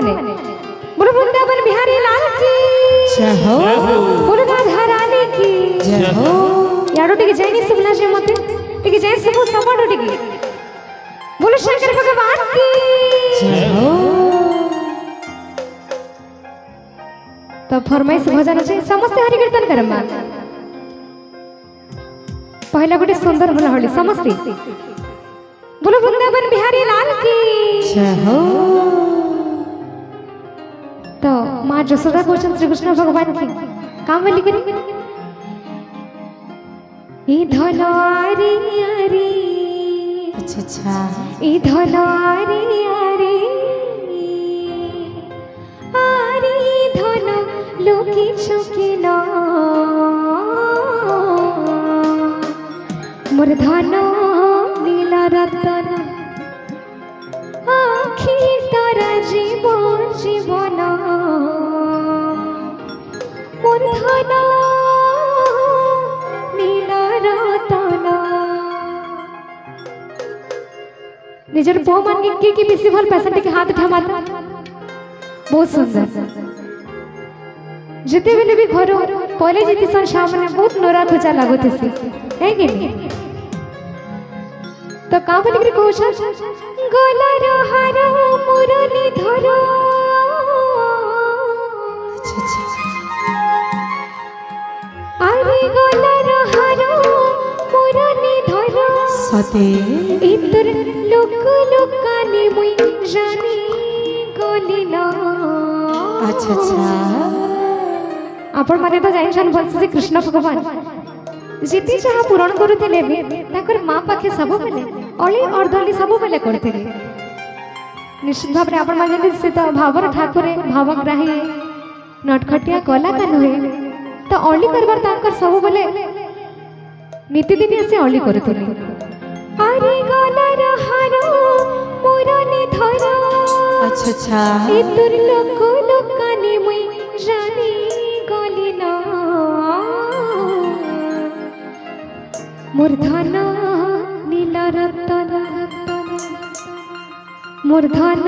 माने बोलो वृंदावन बिहारी लाल की जय हो बोलो राधा रानी की जय हो यारो टिके जय नहीं सुनना चाहिए मते टिके जय सब सबड़ टिके बोलो शंकर भगवान की जय हो। तो फरमाइश भजन चाहिए समस्त हरि कीर्तन करम पहला गोटे सुंदर भला हली समस्ती बोलो वृंदावन बिहारी लाल की जय हो। तो माँ जसोदा क्वेश्चन श्री कृष्ण भगवान की काम वाली करी ई धन आरे आरे अच्छा ई धन आरे आरे आरे धन लोकी छुकिना मोर धन नीला रतन आखि तारा जीवन जीवन मोर धन नीला रतन निजर बो मान के बेसी भल पेशेंट के हाथ उठा माता बहुत सुंदर जिते बेले भी घर पहले जीती सन सामने बहुत नोरा खोजा लागोते सी है कि नहीं तो का बोली के क्वेश्चन गलार हार मुरली धर अरे गलार हार मुरली धर सते इतर लोक लोकाने मुई जानी गलिला अच्छा आपण माने तो जाइछन भल से कृष्ण भगवान जेती जहाँ पूरण करुले भी ताकर माँ पाखे सब बेले अली अर्धली सब बेले करते निश्चित भाव आपण माने से तो भावर ठाकुर भावग्राही नटखटिया कला का नुहे तो अली करबार ताकर सब बेले नीतिदिन से अली करते अरे गलार हारो मुरली धर अच्छा इतुर लोक लोकाने मुई जानी गलिना मोर धन नीला रतन मोर धन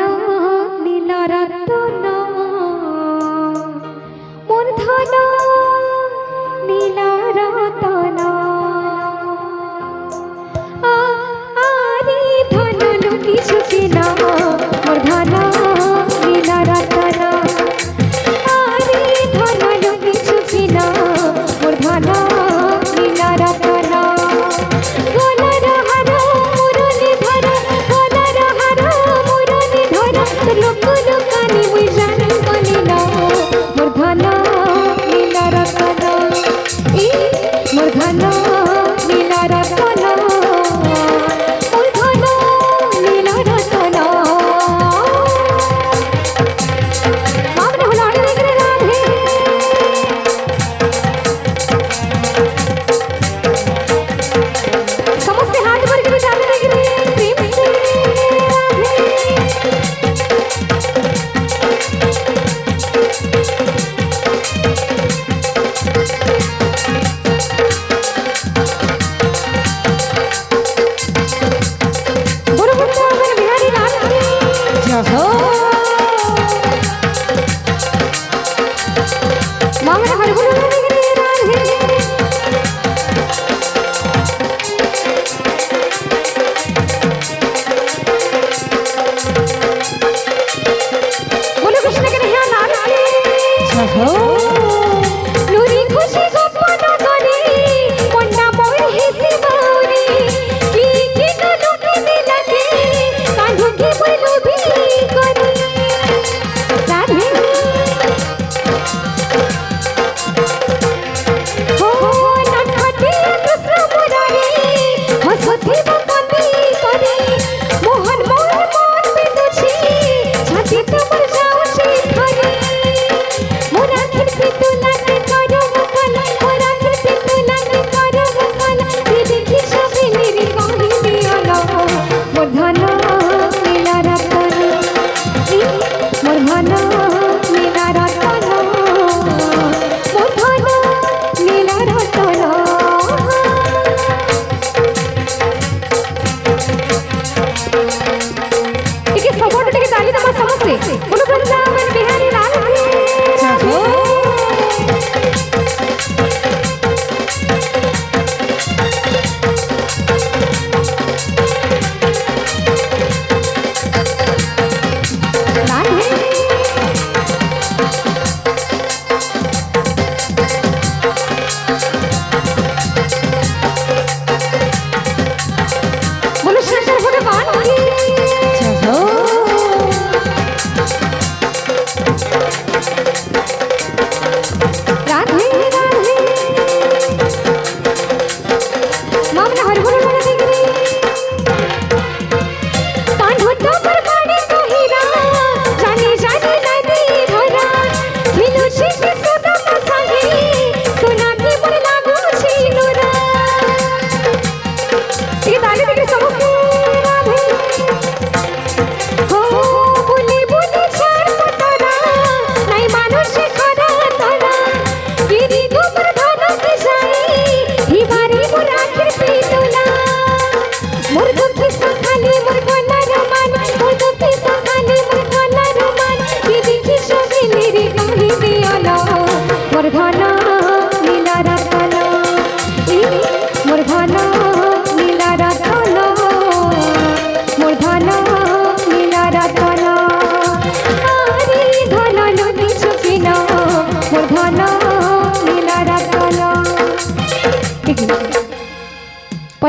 नीला रतन मोर धन नीला रतन आरे धन लुकी छुकिना मोर धन नीला रतन आरे धन लुकी छुकिना मोर धन नीला रतन लोक लोकानी मुई जानी गलिला मोर धन नीला रतन ई मोर धन नीला रतन मोर धन नीला रतन मामने हुलाड़ी देख रे राधे समस्त हाथ भर के जाने देख रे प्रेम से मोर आखिर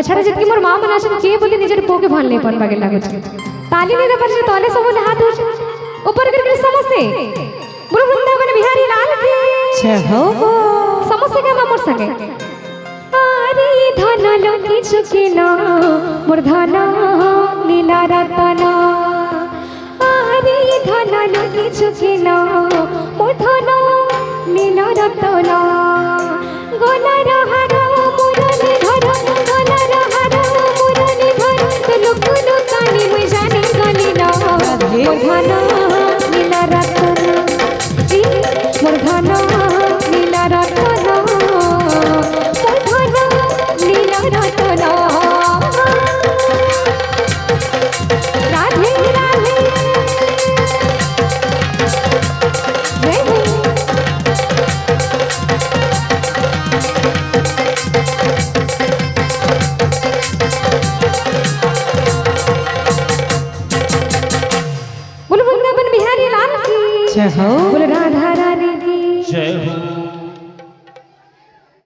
पछाड़ा जितकी मोर मां मना छन के बोली निजर पो के भान नहीं पन बागे लागो छ ताली नहीं पर तले सब हाथ उठ ऊपर करके समस्ते बोलो वृंदावन बिहारी लाल की जय हो समस्ते के मोर सके आरी धन लकी चुकिना मोर धन लीला रतना आरी धन लकी चुकिना मोर धन लीला रतना गोला रहारा मुरली धर गोला रहारा मुरली धर तो लुकुनु कानी मुई जाने गलिना मोर धन लीला रतना ई मोर धन लीला रतना मोर धन लीला रतना राधे राधे जय हो बोलो वृंदावन बिहारी लाल की जय हो बोलो राधा रानी की जय हो